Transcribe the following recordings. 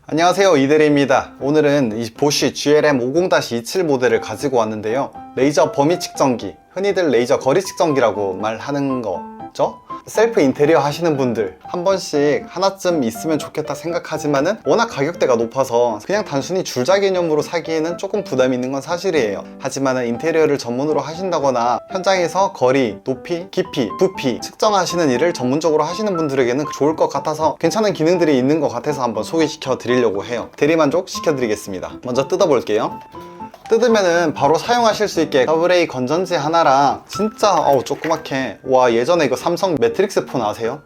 안녕하세요, 이대리입니다. 오늘은 이 보쉬 GLM50-27 모델을 가지고 왔는데요, 레이저 범위 측정기, 흔히들 레이저 거리 측정기라고 말하는 거죠. 셀프 인테리어 하시는 분들 한 번씩 하나쯤 있으면 좋겠다 생각하지만은 워낙 가격대가 높아서 그냥 단순히 줄자 개념으로 사기에는 조금 부담이 있는 건 사실이에요. 하지만은 인테리어를 전문으로 하신다거나 현장에서 거리, 높이, 깊이, 부피 측정하시는 일을 전문적으로 하시는 분들에게는 좋을 것 같아서 괜찮은 기능들이 있는 것 같아서 한번 소개시켜 드리려고 해요. 대리만족 시켜드리겠습니다. 먼저 뜯어볼게요. 뜯으면은 바로 사용하실 수 있게 더블A 건전지 하나랑 진짜 조그맣게, 와, 예전에 그 삼성 매트릭스 폰 아세요?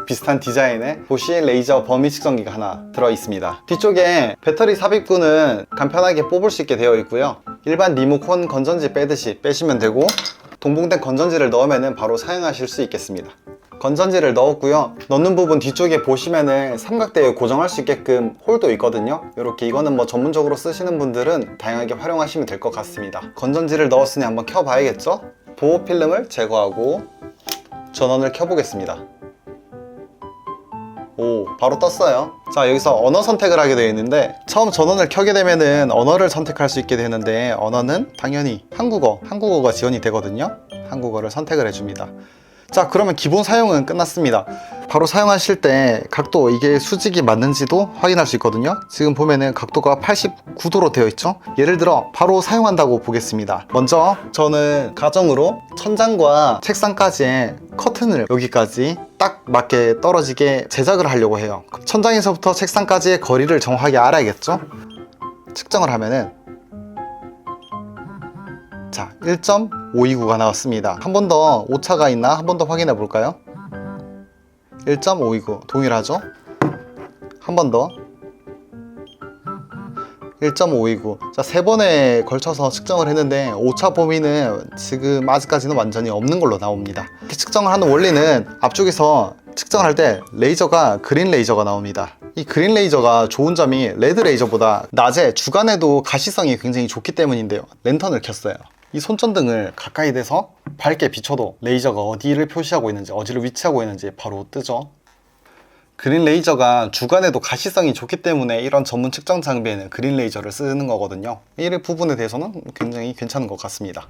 비슷한 디자인의 보쉬 레이저 범위 측정기가 하나 들어있습니다. 뒤쪽에 배터리 삽입구는 간편하게 뽑을 수 있게 되어 있고요, 일반 리모컨 건전지 빼듯이 빼시면 되고, 동봉된 건전지를 넣으면 바로 사용하실 수 있겠습니다. 건전지를 넣었고요, 넣는 부분 뒤쪽에 보시면은 삼각대에 고정할 수 있게끔 홀도 있거든요. 이렇게, 이거는 뭐 전문적으로 쓰시는 분들은 다양하게 활용하시면 될 것 같습니다. 건전지를 넣었으니 한번 켜봐야겠죠? 보호 필름을 제거하고 전원을 켜보겠습니다. 오, 바로 떴어요. 자, 여기서 언어 선택을 하게 되어 있는데, 처음 전원을 켜게 되면은 언어를 선택할 수 있게 되는데, 언어는 당연히 한국어가 지원이 되거든요. 한국어를 선택을 해줍니다. 자, 그러면 기본 사용은 끝났습니다. 바로 사용하실 때 각도, 이게 수직이 맞는지도 확인할 수 있거든요. 지금 보면은 각도가 89도로 되어 있죠. 예를 들어 바로 사용한다고 보겠습니다. 먼저 저는 가정으로 천장과 책상까지의 커튼을 여기까지 딱 맞게 떨어지게 제작을 하려고 해요. 천장에서부터 책상까지의 거리를 정확하게 알아야겠죠. 측정을 하면은, 자, 1.529가 나왔습니다. 한 번 더 오차가 있나 한 번 더 확인해 볼까요? 1.529 동일하죠? 한 번 더 1.529. 자, 3번에 걸쳐서 측정을 했는데 오차 범위는 지금 아직까지는 완전히 없는 걸로 나옵니다. 이렇게 측정을 하는 원리는, 앞쪽에서 측정을 할 때 레이저가 그린 레이저가 나옵니다. 이 그린 레이저가 좋은 점이 레드 레이저보다 낮에 주간에도 가시성이 굉장히 좋기 때문인데요, 랜턴을 켰어요. 이 손전등을 가까이 대서 밝게 비춰도 레이저가 어디를 표시하고 있는지, 어디를 위치하고 있는지 바로 뜨죠. 그린 레이저가 주간에도 가시성이 좋기 때문에 이런 전문 측정 장비에는 그린 레이저를 쓰는 거거든요. 이 부분에 대해서는 굉장히 괜찮은 것 같습니다.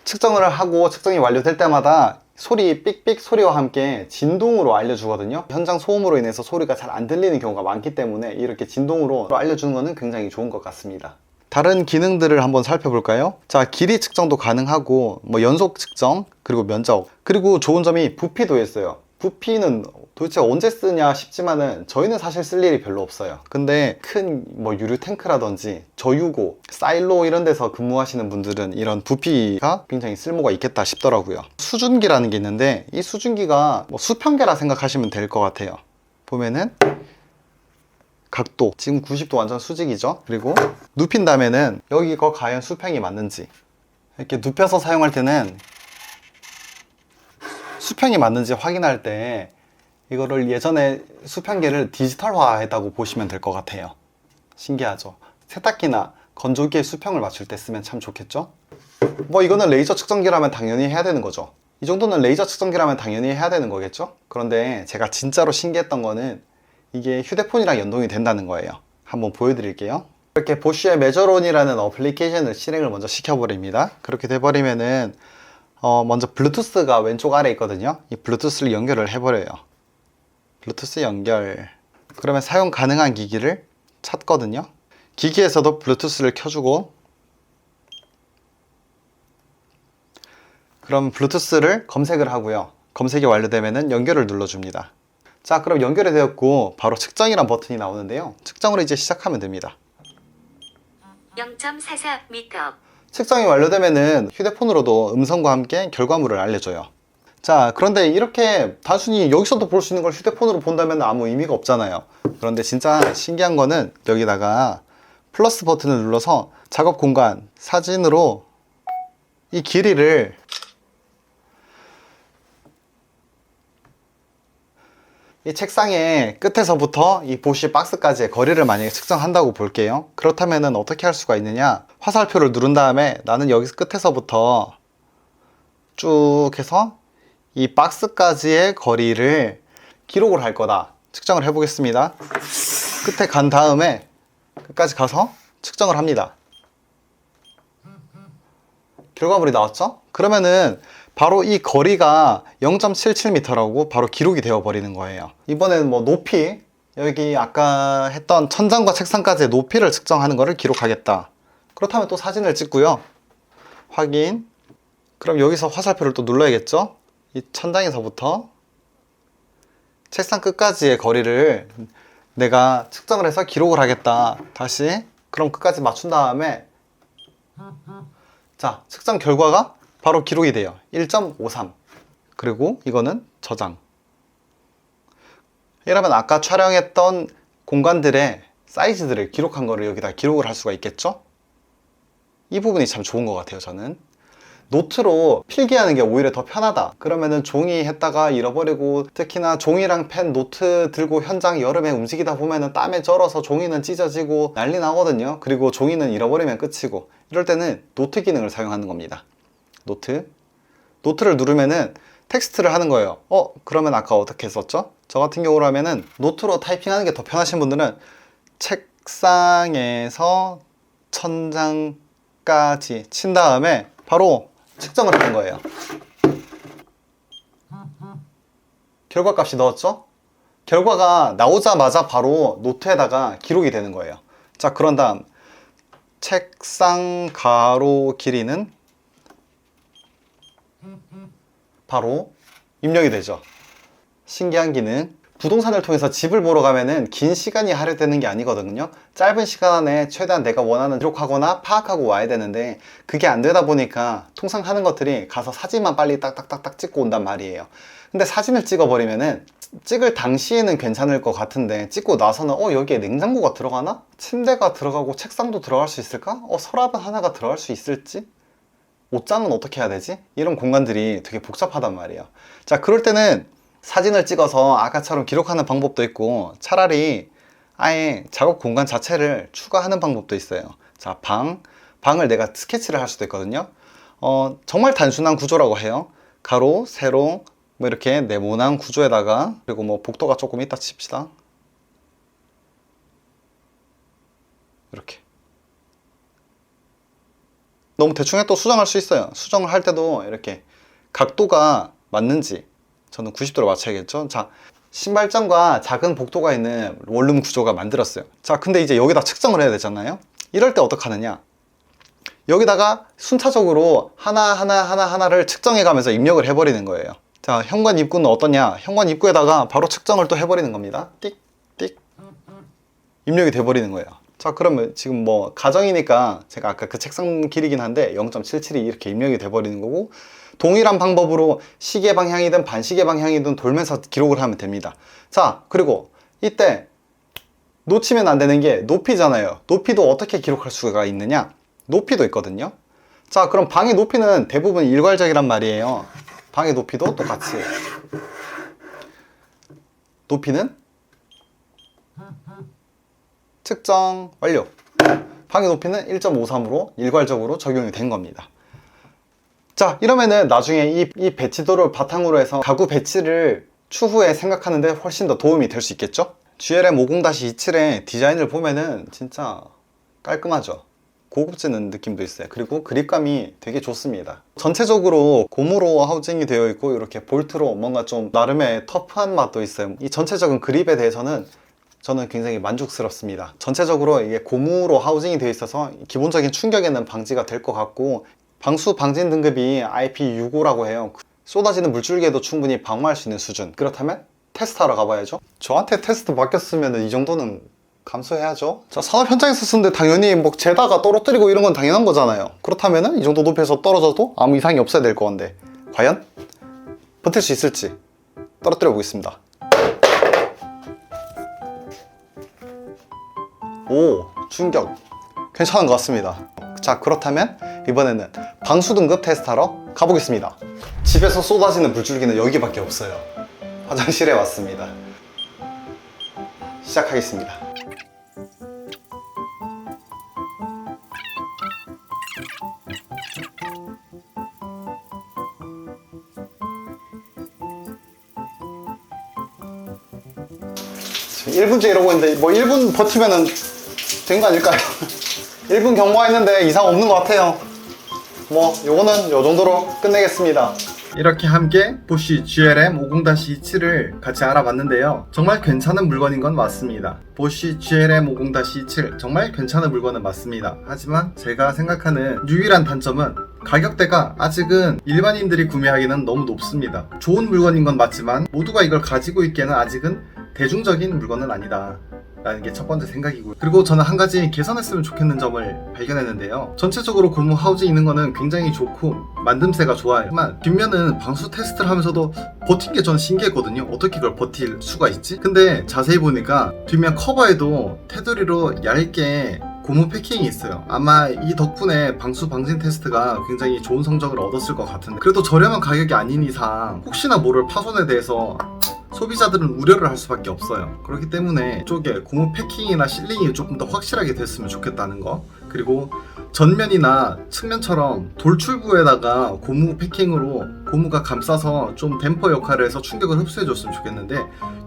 측정을 하고 측정이 완료될 때마다 소리, 삑삑 소리와 함께 진동으로 알려주거든요. 현장 소음으로 인해서 소리가 잘 안 들리는 경우가 많기 때문에 이렇게 진동으로 알려주는 것은 굉장히 좋은 것 같습니다. 다른 기능들을 한번 살펴볼까요? 자, 길이 측정도 가능하고, 연속 측정, 그리고 면적, 그리고 좋은 점이 부피도 있어요. 부피는 도대체 언제 쓰냐 싶지만은 저희는 사실 쓸 일이 별로 없어요. 근데 큰 유류 탱크라든지 저유고, 사일로 이런 데서 근무하시는 분들은 이런 부피가 굉장히 쓸모가 있겠다 싶더라고요. 수준기라는 게 있는데, 이 수준기가 수평계라 생각하시면 될 것 같아요. 보면은 각도, 지금 90도 완전 수직이죠. 그리고 눕힌 다음에는 여기가 과연 수평이 맞는지, 이렇게 눕혀서 사용할 때는 수평이 맞는지 확인할 때 이거를 예전에 수평계를 디지털화 했다고 보시면 될 것 같아요. 신기하죠? 세탁기나 건조기의 수평을 맞출 때 쓰면 참 좋겠죠? 이거는 레이저 측정기라면 당연히 해야 되는 거죠. 이 정도는 레이저 측정기라면 당연히 해야 되는 거겠죠? 그런데 제가 진짜로 신기했던 거는 이게 휴대폰이랑 연동이 된다는 거예요. 한번 보여드릴게요. 이렇게 보쉬의 메저론이라는 어플리케이션을 실행을 먼저 시켜버립니다. 그렇게 돼버리면은 먼저 블루투스가 왼쪽 아래에 있거든요. 이 블루투스를 연결을 해버려요. 블루투스 연결. 그러면 사용 가능한 기기를 찾거든요. 기기에서도 블루투스를 켜주고, 그럼 블루투스를 검색을 하고요. 검색이 완료되면 연결을 눌러줍니다. 자, 그럼 연결이 되었고 바로 측정이란 버튼이 나오는데요, 측정을 이제 시작하면 됩니다. 0.44m. 측정이 완료되면은 휴대폰으로도 음성과 함께 결과물을 알려줘요. 자, 그런데 이렇게 단순히 여기서도 볼 수 있는 걸 휴대폰으로 본다면 아무 의미가 없잖아요. 그런데 진짜 신기한 거는 여기다가 플러스 버튼을 눌러서 작업 공간 사진으로 이 길이를, 이 책상의 끝에서부터 이 보쉬 박스까지의 거리를 만약에 측정한다고 볼게요. 그렇다면 어떻게 할 수가 있느냐, 화살표를 누른 다음에 나는 여기 끝에서부터 쭉 해서 이 박스까지의 거리를 기록을 할 거다 측정을 해 보겠습니다. 끝에 간 다음에 끝까지 가서 측정을 합니다. 결과물이 나왔죠? 그러면은 바로 이 거리가 0.77m라고 바로 기록이 되어 버리는 거예요. 이번에는 뭐 높이, 여기 아까 했던 천장과 책상까지의 높이를 측정하는 거를 기록하겠다. 그렇다면 또 사진을 찍고요. 확인. 그럼 여기서 화살표를 또 눌러야겠죠? 이 천장에서부터 책상 끝까지의 거리를 내가 측정을 해서 기록을 하겠다. 다시. 그럼 끝까지 맞춘 다음에 자, 측정 결과가 바로 기록이 돼요. 1.53. 그리고 이거는 저장. 이러면 아까 촬영했던 공간들의 사이즈들을 기록한 거를 여기다 기록을 할 수가 있겠죠? 이 부분이 참 좋은 것 같아요, 저는. 노트로 필기하는 게 오히려 더 편하다. 그러면은 종이 했다가 잃어버리고, 특히나 종이랑 펜, 노트 들고 현장 여름에 움직이다 보면은 땀에 쩔어서 종이는 찢어지고 난리 나거든요. 그리고 종이는 잃어버리면 끝이고, 이럴 때는 노트 기능을 사용하는 겁니다. 노트를 누르면은 텍스트를 하는 거예요. 그러면 아까 어떻게 했었죠? 저 같은 경우로 하면은 노트로 타이핑하는 게 더 편하신 분들은 책상에서 천장까지 친 다음에 바로 측정을 하는 거예요. 결과값이 넣었죠? 결과가 나오자마자 바로 노트에다가 기록이 되는 거예요. 자, 그런 다음 책상 가로 길이는 바로 입력이 되죠. 신기한 기능. 부동산을 통해서 집을 보러 가면은 긴 시간이 할애되는 게 아니거든요. 짧은 시간 안에 최대한 내가 원하는 기록하거나 파악하고 와야 되는데, 그게 안 되다 보니까 통상 하는 것들이 가서 사진만 빨리 딱딱딱딱 찍고 온단 말이에요. 근데 사진을 찍어버리면은 찍을 당시에는 괜찮을 것 같은데, 찍고 나서는 여기에 냉장고가 들어가나? 침대가 들어가고 책상도 들어갈 수 있을까? 서랍은 하나가 들어갈 수 있을지? 옷장은 어떻게 해야 되지? 이런 공간들이 되게 복잡하단 말이에요. 자, 그럴 때는 사진을 찍어서 아까처럼 기록하는 방법도 있고, 차라리 아예 작업 공간 자체를 추가하는 방법도 있어요. 자, 방을 내가 스케치를 할 수도 있거든요. 정말 단순한 구조라고 해요. 가로, 세로, 뭐 이렇게 네모난 구조에다가, 그리고 뭐 복도가 조금 있다 칩시다. 이렇게. 너무 대충 해도 수정할 수 있어요. 수정을 할 때도 이렇게 각도가 맞는지 저는 90도로 맞춰야겠죠. 자, 신발장과 작은 복도가 있는 원룸 구조가 만들었어요. 자, 근데 이제 여기다 측정을 해야 되잖아요. 이럴 때 어떻게 하느냐, 여기다가 순차적으로 하나를 측정해 가면서 입력을 해버리는 거예요. 자, 현관 입구는 어떠냐, 현관 입구에다가 바로 측정을 또 해버리는 겁니다. 띡 띡 입력이 돼버리는 거예요. 자, 그러면 지금 뭐 가정이니까 제가 아까 그 책상 길이긴 한데 0.77이 이렇게 입력이 돼버리는 거고, 동일한 방법으로 시계 방향이든 반시계 방향이든 돌면서 기록을 하면 됩니다. 자, 그리고 이때 놓치면 안 되는 게 높이잖아요. 높이도 어떻게 기록할 수가 있느냐, 높이도 있거든요. 자, 그럼 방의 높이는 대부분 일괄적이란 말이에요. 방의 높이도 똑같이 높이는 측정 완료. 방의 높이는 1.53으로 일괄적으로 적용이 된 겁니다. 자, 이러면은 나중에 이 배치도를 바탕으로 해서 가구 배치를 추후에 생각하는데 훨씬 더 도움이 될 수 있겠죠? GLM50-27의 디자인을 보면은 진짜 깔끔하죠? 고급지는 느낌도 있어요. 그리고 그립감이 되게 좋습니다. 전체적으로 고무로 하우징이 되어 있고, 이렇게 볼트로 뭔가 좀 나름의 터프한 맛도 있어요. 이 전체적인 그립에 대해서는 저는 굉장히 만족스럽습니다. 전체적으로 이게 고무로 하우징이 되어 있어서 기본적인 충격에는 방지가 될 것 같고, 방수 방진 등급이 IP65라고 해요. 쏟아지는 물줄기에도 충분히 방어할 수 있는 수준. 그렇다면 테스트하러 가봐야죠. 저한테 테스트 맡겼으면 이 정도는 감수해야죠. 자, 산업 현장에서 쓰는데 당연히 뭐 재다가 떨어뜨리고 이런 건 당연한 거잖아요. 그렇다면 이 정도 높이에서 떨어져도 아무 이상이 없어야 될 건데, 과연 버틸 수 있을지 떨어뜨려 보겠습니다. 오, 충격 괜찮은 것 같습니다. 자, 그렇다면 이번에는 방수 등급 테스트하러 가보겠습니다. 집에서 쏟아지는 물줄기는 여기밖에 없어요. 화장실에 왔습니다. 시작하겠습니다. 지금 1분째 이러고 있는데 뭐 1분 버티면은 된 거 아닐까요? 1분 경과했는데 이상 없는 것 같아요. 뭐 요거는 요 정도로 끝내겠습니다. 이렇게 함께 보쉬 GLM 50-27을 같이 알아봤는데요. 정말 괜찮은 물건인 건 맞습니다. 보쉬 GLM 50-27 정말 괜찮은 물건은 맞습니다. 하지만 제가 생각하는 유일한 단점은 가격대가 아직은 일반인들이 구매하기는 너무 높습니다. 좋은 물건인 건 맞지만 모두가 이걸 가지고 있기에는 아직은 대중적인 물건은 아니다 라는 게 첫 번째 생각이고요. 그리고 저는 한 가지 개선했으면 좋겠는 점을 발견했는데요. 전체적으로 고무 하우징 있는 거는 굉장히 좋고 만듦새가 좋아요. 하지만 뒷면은 방수 테스트를 하면서도 버틴 게 저는 신기했거든요. 어떻게 그걸 버틸 수가 있지? 근데 자세히 보니까 뒷면 커버에도 테두리로 얇게 고무 패킹이 있어요. 아마 이 덕분에 방수 방진 테스트가 굉장히 좋은 성적을 얻었을 것 같은데, 그래도 저렴한 가격이 아닌 이상 혹시나 모를 파손에 대해서 소비자들은 우려를 할 수밖에 없어요. 그렇기 때문에 이쪽에 고무 패킹이나 실링이 조금 더 확실하게 됐으면 좋겠다는 거, 그리고 전면이나 측면처럼 돌출부에다가 고무 패킹으로 고무가 감싸서 좀 댐퍼 역할을 해서 충격을 흡수해줬으면 좋겠는데,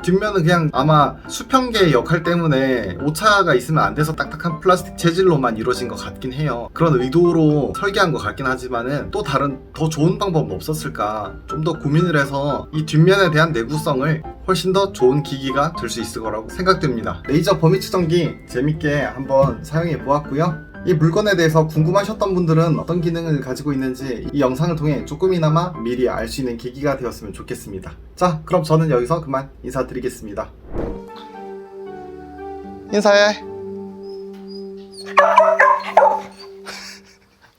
뒷면은 그냥 아마 수평계 역할 때문에 오차가 있으면 안 돼서 딱딱한 플라스틱 재질로만 이루어진 것 같긴 해요. 그런 의도로 설계한 것 같긴 하지만은 또 다른 더 좋은 방법은 없었을까, 좀 더 고민을 해서 이 뒷면에 대한 내구성을 훨씬 더 좋은 기기가 될 수 있을 거라고 생각됩니다. 레이저 범위 측정기 재밌게 한번 사용해 보았고요. 이 물건에 대해서 궁금하셨던 분들은 어떤 기능을 가지고 있는지 이 영상을 통해 조금이나마 미리 알 수 있는 계기가 되었으면 좋겠습니다. 자, 그럼 저는 여기서 그만 인사드리겠습니다. 인사해.